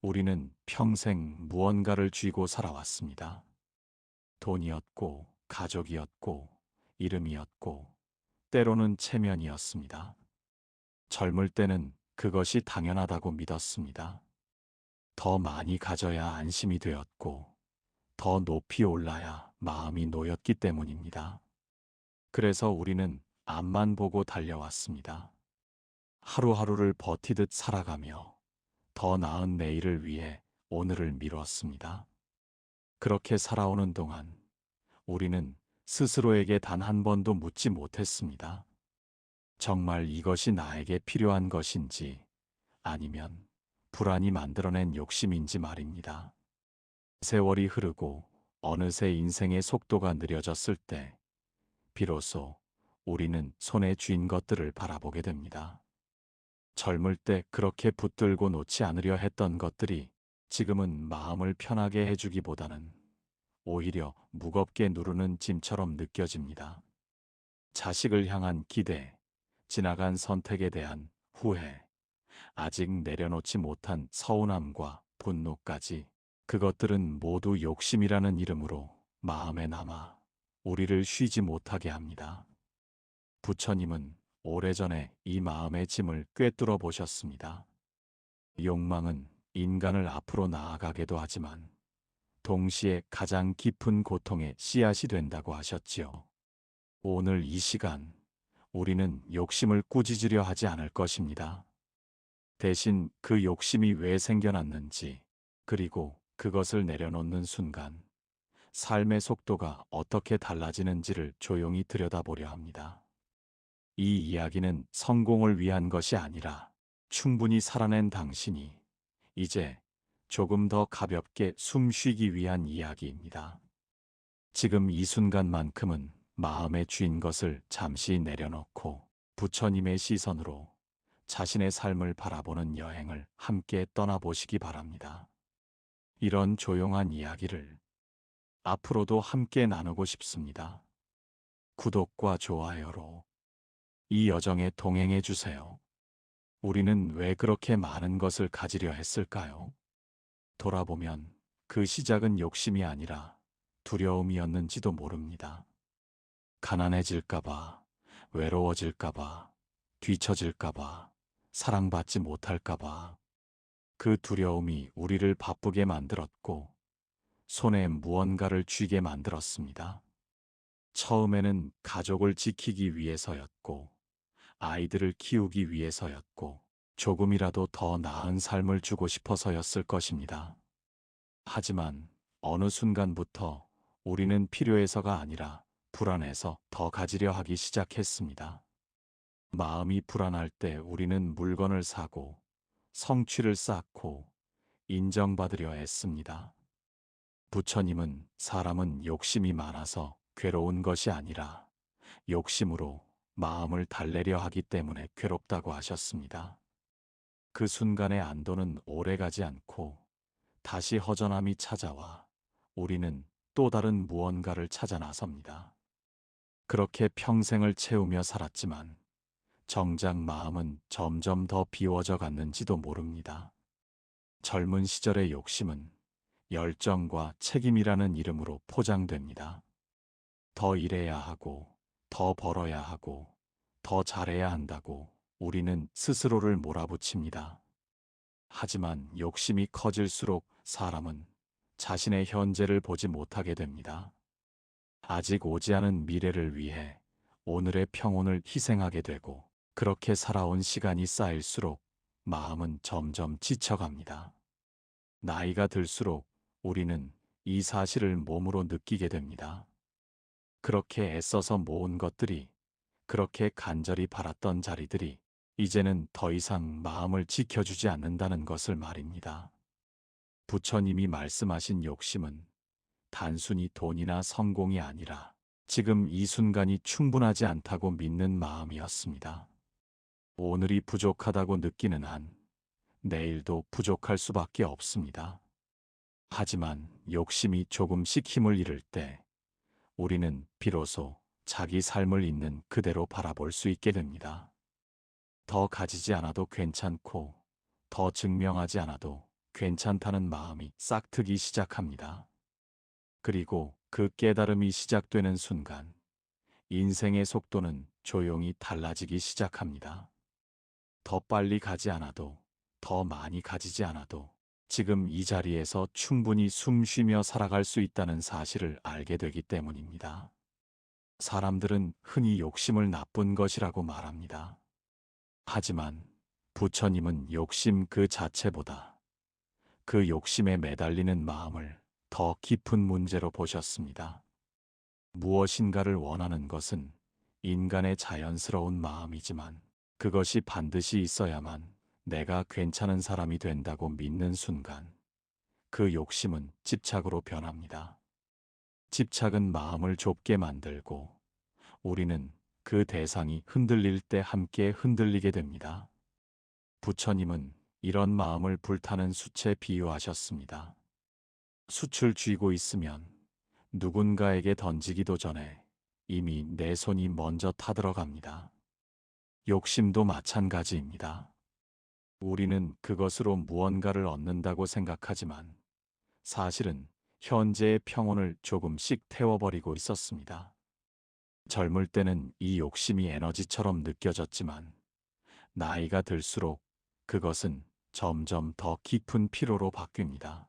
우리는 평생 무언가를 쥐고 살아왔습니다. 돈이었고, 가족이었고, 이름이었고, 때로는 체면이었습니다. 젊을 때는 그것이 당연하다고 믿었습니다. 더 많이 가져야 안심이 되었고, 더 높이 올라야 마음이 놓였기 때문입니다. 그래서 우리는 앞만 보고 달려왔습니다. 하루하루를 버티듯 살아가며 더 나은 내일을 위해 오늘을 미뤘습니다. 그렇게 살아오는 동안 우리는 스스로에게 단 한 번도 묻지 못했습니다. 정말 이것이 나에게 필요한 것인지 아니면 불안이 만들어낸 욕심인지 말입니다. 세월이 흐르고 어느새 인생의 속도가 느려졌을 때 비로소 우리는 손에 쥔 것들을 바라보게 됩니다. 젊을 때 그렇게 붙들고 놓지 않으려 했던 것들이 지금은 마음을 편하게 해주기보다는 오히려 무겁게 누르는 짐처럼 느껴집니다. 자식을 향한 기대, 지나간 선택에 대한 후회, 아직 내려놓지 못한 서운함과 분노까지 그것들은 모두 욕심이라는 이름으로 마음에 남아 우리를 쉬지 못하게 합니다. 부처님은 오래전에 이 마음의 짐을 꿰뚫어 보셨습니다. 욕망은 인간을 앞으로 나아가게도 하지만 동시에 가장 깊은 고통의 씨앗이 된다고 하셨지요. 오늘 이 시간 우리는 욕심을 꾸짖으려 하지 않을 것입니다. 대신 그 욕심이 왜 생겨났는지, 그리고 그것을 내려놓는 순간 삶의 속도가 어떻게 달라지는지를 조용히 들여다보려 합니다. 이 이야기는 성공을 위한 것이 아니라 충분히 살아낸 당신이 이제 조금 더 가볍게 숨 쉬기 위한 이야기입니다. 지금 이 순간만큼은 마음에 쥔 것을 잠시 내려놓고 부처님의 시선으로 자신의 삶을 바라보는 여행을 함께 떠나보시기 바랍니다. 이런 조용한 이야기를 앞으로도 함께 나누고 싶습니다. 구독과 좋아요로 이 여정에 동행해 주세요. 우리는 왜 그렇게 많은 것을 가지려 했을까요? 돌아보면 그 시작은 욕심이 아니라 두려움이었는지도 모릅니다. 가난해질까봐, 외로워질까봐, 뒤처질까봐, 사랑받지 못할까봐 그 두려움이 우리를 바쁘게 만들었고 손에 무언가를 쥐게 만들었습니다. 처음에는 가족을 지키기 위해서였고 아이들을 키우기 위해서였고 조금이라도 더 나은 삶을 주고 싶어서였을 것입니다. 하지만 어느 순간부터 우리는 필요해서가 아니라 불안해서 더 가지려 하기 시작했습니다. 마음이 불안할 때 우리는 물건을 사고 성취를 쌓고 인정받으려 했습니다. 부처님은 사람은 욕심이 많아서 괴로운 것이 아니라 욕심으로 마음을 달래려 하기 때문에 괴롭다고 하셨습니다. 그 순간의 안도는 오래가지 않고 다시 허전함이 찾아와 우리는 또 다른 무언가를 찾아 나섭니다. 그렇게 평생을 채우며 살았지만 정작 마음은 점점 더 비워져 갔는지도 모릅니다. 젊은 시절의 욕심은 열정과 책임이라는 이름으로 포장됩니다. 더 일해야 하고, 더 벌어야 하고, 더 잘해야 한다고 우리는 스스로를 몰아붙입니다. 하지만 욕심이 커질수록 사람은 자신의 현재를 보지 못하게 됩니다. 아직 오지 않은 미래를 위해 오늘의 평온을 희생하게 되고 그렇게 살아온 시간이 쌓일수록 마음은 점점 지쳐갑니다. 나이가 들수록 우리는 이 사실을 몸으로 느끼게 됩니다. 그렇게 애써서 모은 것들이, 그렇게 간절히 바랐던 자리들이 이제는 더 이상 마음을 지켜주지 않는다는 것을 말입니다. 부처님이 말씀하신 욕심은 단순히 돈이나 성공이 아니라 지금 이 순간이 충분하지 않다고 믿는 마음이었습니다. 오늘이 부족하다고 느끼는 한 내일도 부족할 수밖에 없습니다. 하지만 욕심이 조금씩 힘을 잃을 때 우리는 비로소 자기 삶을 있는 그대로 바라볼 수 있게 됩니다. 더 가지지 않아도 괜찮고 더 증명하지 않아도 괜찮다는 마음이 싹트기 시작합니다. 그리고 그 깨달음이 시작되는 순간 인생의 속도는 조용히 달라지기 시작합니다. 더 빨리 가지 않아도, 더 많이 가지지 않아도 지금 이 자리에서 충분히 숨 쉬며 살아갈 수 있다는 사실을 알게 되기 때문입니다. 사람들은 흔히 욕심을 나쁜 것이라고 말합니다. 하지만 부처님은 욕심 그 자체보다 그 욕심에 매달리는 마음을 더 깊은 문제로 보셨습니다. 무엇인가를 원하는 것은 인간의 자연스러운 마음이지만 그것이 반드시 있어야만 내가 괜찮은 사람이 된다고 믿는 순간 그 욕심은 집착으로 변합니다. 집착은 마음을 좁게 만들고 우리는 그 대상이 흔들릴 때 함께 흔들리게 됩니다. 부처님은 이런 마음을 불타는 숯에 비유하셨습니다. 숯을 쥐고 있으면 누군가에게 던지기도 전에 이미 내 손이 먼저 타들어갑니다. 욕심도 마찬가지입니다. 우리는 그것으로 무언가를 얻는다고 생각하지만 사실은 현재의 평온을 조금씩 태워버리고 있었습니다. 젊을 때는 이 욕심이 에너지처럼 느껴졌지만 나이가 들수록 그것은 점점 더 깊은 피로로 바뀝니다.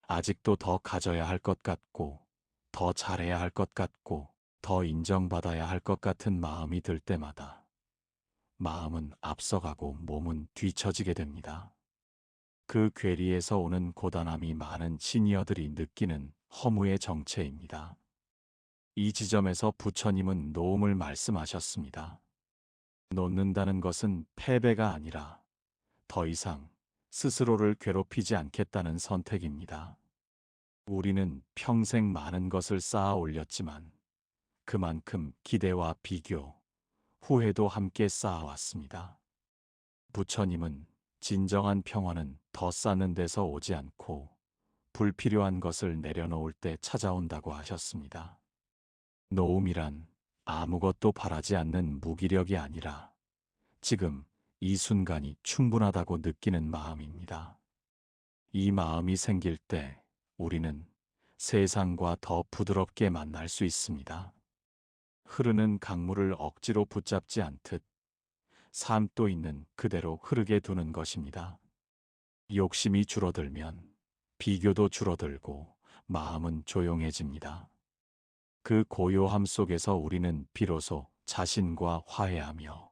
아직도 더 가져야 할 것 같고, 더 잘해야 할 것 같고, 더 인정받아야 할 것 같은 마음이 들 때마다 마음은 앞서가고 몸은 뒤처지게 됩니다. 그 괴리에서 오는 고단함이 많은 시니어들이 느끼는 허무의 정체입니다. 이 지점에서 부처님은 노음을 말씀하셨습니다. 놓는다는 것은 패배가 아니라 더 이상 스스로를 괴롭히지 않겠다는 선택입니다. 우리는 평생 많은 것을 쌓아 올렸지만 그만큼 기대와 비교, 후회도 함께 쌓아왔습니다. 부처님은 진정한 평화는 더 쌓는 데서 오지 않고 불필요한 것을 내려놓을 때 찾아온다고 하셨습니다. 노움이란 아무것도 바라지 않는 무기력이 아니라 지금 이 순간이 충분하다고 느끼는 마음입니다. 이 마음이 생길 때 우리는 세상과 더 부드럽게 만날 수 있습니다. 흐르는 강물을 억지로 붙잡지 않듯 삶도 있는 그대로 흐르게 두는 것입니다. 욕심이 줄어들면 비교도 줄어들고 마음은 조용해집니다. 그 고요함 속에서 우리는 비로소 자신과 화해하며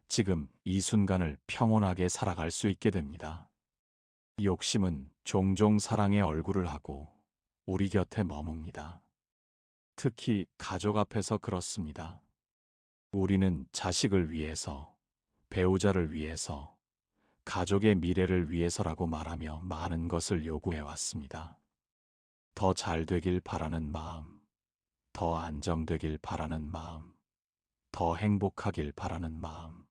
지금 이 순간을 평온하게 살아갈 수 있게 됩니다. 욕심은 종종 사랑의 얼굴을 하고 우리 곁에 머뭅니다. 특히 가족 앞에서 그렇습니다. 우리는 자식을 위해서, 배우자를 위해서, 가족의 미래를 위해서라고 말하며 많은 것을 요구해 왔습니다. 더 잘 되길 바라는 마음, 더 안정되길 바라는 마음, 더 행복하길 바라는 마음.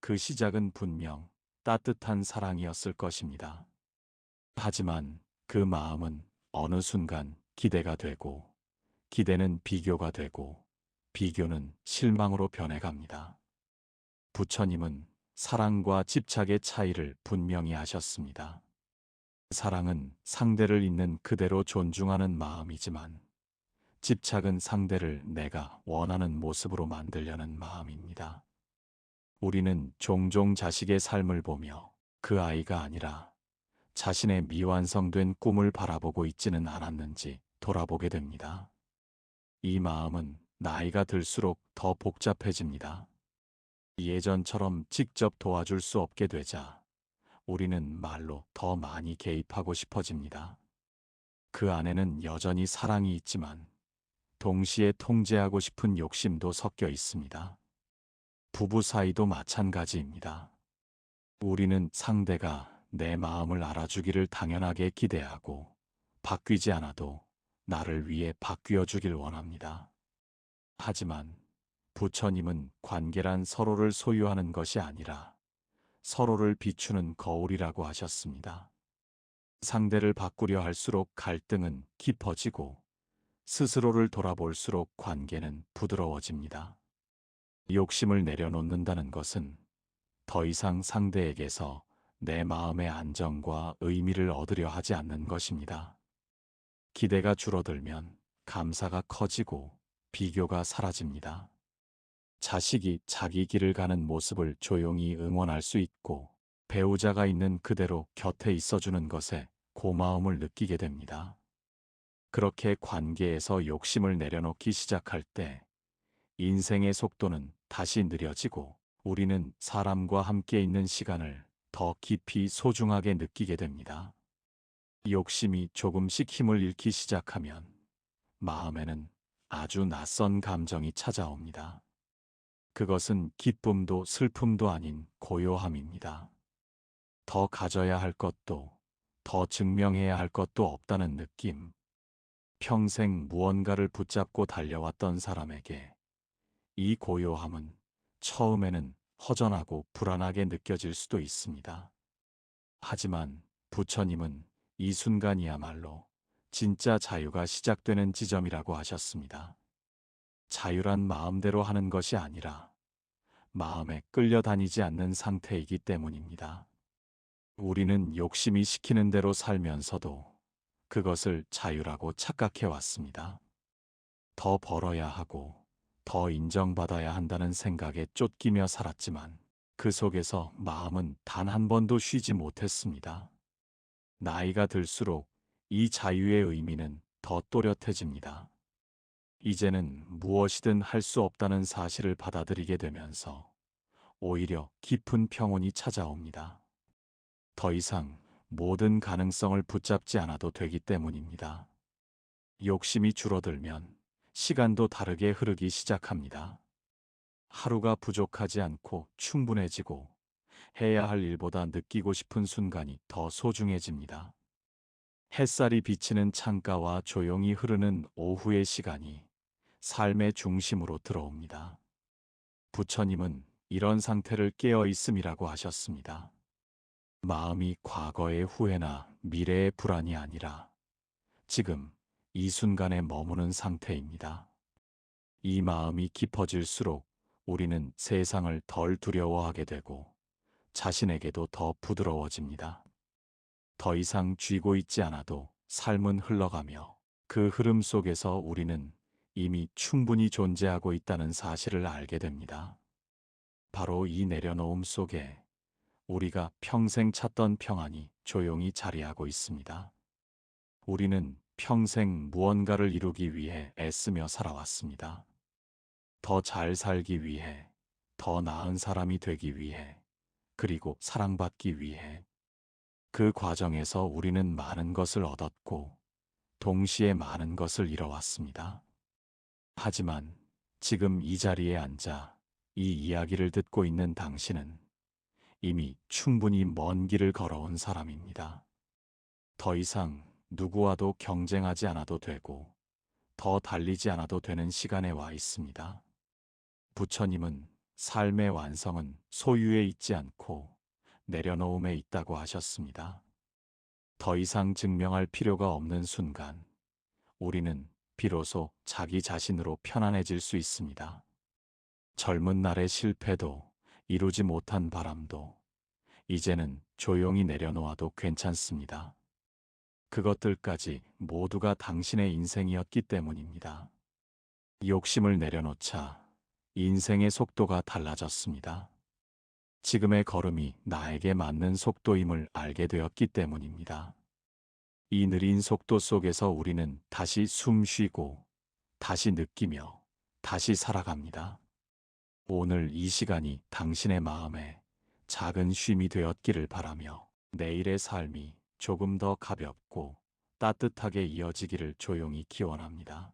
그 시작은 분명 따뜻한 사랑이었을 것입니다. 하지만 그 마음은 어느 순간 기대가 되고, 기대는 비교가 되고, 비교는 실망으로 변해갑니다. 부처님은 사랑과 집착의 차이를 분명히 하셨습니다. 사랑은 상대를 있는 그대로 존중하는 마음이지만, 집착은 상대를 내가 원하는 모습으로 만들려는 마음입니다. 우리는 종종 자식의 삶을 보며 그 아이가 아니라 자신의 미완성된 꿈을 바라보고 있지는 않았는지 돌아보게 됩니다. 이 마음은 나이가 들수록 더 복잡해집니다. 예전처럼 직접 도와줄 수 없게 되자 우리는 말로 더 많이 개입하고 싶어집니다. 그 안에는 여전히 사랑이 있지만 동시에 통제하고 싶은 욕심도 섞여 있습니다. 부부 사이도 마찬가지입니다. 우리는 상대가 내 마음을 알아주기를 당연하게 기대하고 바뀌지 않아도 나를 위해 바뀌어 주길 원합니다. 하지만 부처님은 관계란 서로를 소유하는 것이 아니라 서로를 비추는 거울이라고 하셨습니다. 상대를 바꾸려 할수록 갈등은 깊어지고 스스로를 돌아볼수록 관계는 부드러워집니다. 욕심을 내려놓는다는 것은 더 이상 상대에게서 내 마음의 안정과 의미를 얻으려 하지 않는 것입니다. 기대가 줄어들면 감사가 커지고 비교가 사라집니다. 자식이 자기 길을 가는 모습을 조용히 응원할 수 있고 배우자가 있는 그대로 곁에 있어주는 것에 고마움을 느끼게 됩니다. 그렇게 관계에서 욕심을 내려놓기 시작할 때 인생의 속도는 다시 느려지고 우리는 사람과 함께 있는 시간을 더 깊이 소중하게 느끼게 됩니다. 욕심이 조금씩 힘을 잃기 시작하면 마음에는 아주 낯선 감정이 찾아옵니다. 그것은 기쁨도 슬픔도 아닌 고요함입니다. 더 가져야 할 것도, 더 증명해야 할 것도 없다는 느낌. 평생 무언가를 붙잡고 달려왔던 사람에게 이 고요함은 처음에는 허전하고 불안하게 느껴질 수도 있습니다. 하지만 부처님은 이 순간이야말로 진짜 자유가 시작되는 지점이라고 하셨습니다. 자유란 마음대로 하는 것이 아니라 마음에 끌려다니지 않는 상태이기 때문입니다. 우리는 욕심이 시키는 대로 살면서도 그것을 자유라고 착각해 왔습니다. 더 벌어야 하고 더 인정받아야 한다는 생각에 쫓기며 살았지만 그 속에서 마음은 단 한 번도 쉬지 못했습니다. 나이가 들수록 이 자유의 의미는 더 또렷해집니다. 이제는 무엇이든 할 수 없다는 사실을 받아들이게 되면서 오히려 깊은 평온이 찾아옵니다. 더 이상 모든 가능성을 붙잡지 않아도 되기 때문입니다. 욕심이 줄어들면 시간도 다르게 흐르기 시작합니다. 하루가 부족하지 않고 충분해지고 해야 할 일보다 느끼고 싶은 순간이 더 소중해집니다. 햇살이 비치는 창가와 조용히 흐르는 오후의 시간이 삶의 중심으로 들어옵니다. 부처님은 이런 상태를 깨어 있음이라고 하셨습니다. 마음이 과거의 후회나 미래의 불안이 아니라 지금 이 순간에 머무는 상태입니다. 이 마음이 깊어질수록 우리는 세상을 덜 두려워하게 되고 자신에게도 더 부드러워집니다. 더 이상 쥐고 있지 않아도 삶은 흘러가며 그 흐름 속에서 우리는 이미 충분히 존재하고 있다는 사실을 알게 됩니다. 바로 이 내려놓음 속에 우리가 평생 찾던 평안이 조용히 자리하고 있습니다. 우리는 평생 무언가를 이루기 위해 애쓰며 살아왔습니다. 더 잘 살기 위해, 더 나은 사람이 되기 위해, 그리고 사랑받기 위해. 그 과정에서 우리는 많은 것을 얻었고, 동시에 많은 것을 잃어왔습니다. 하지만 지금 이 자리에 앉아 이 이야기를 듣고 있는 당신은 이미 충분히 먼 길을 걸어온 사람입니다. 더 이상 누구와도 경쟁하지 않아도 되고, 더 달리지 않아도 되는 시간에 와 있습니다. 부처님은 삶의 완성은 소유에 있지 않고 내려놓음에 있다고 하셨습니다. 더 이상 증명할 필요가 없는 순간, 우리는 비로소 자기 자신으로 편안해질 수 있습니다. 젊은 날의 실패도 이루지 못한 바람도 이제는 조용히 내려놓아도 괜찮습니다. 그것들까지 모두가 당신의 인생이었기 때문입니다. 욕심을 내려놓자 인생의 속도가 달라졌습니다. 지금의 걸음이 나에게 맞는 속도임을 알게 되었기 때문입니다. 이 느린 속도 속에서 우리는 다시 숨 쉬고, 다시 느끼며, 다시 살아갑니다. 오늘 이 시간이 당신의 마음에 작은 쉼이 되었기를 바라며 내일의 삶이 조금 더 가볍고 따뜻하게 이어지기를 조용히 기원합니다.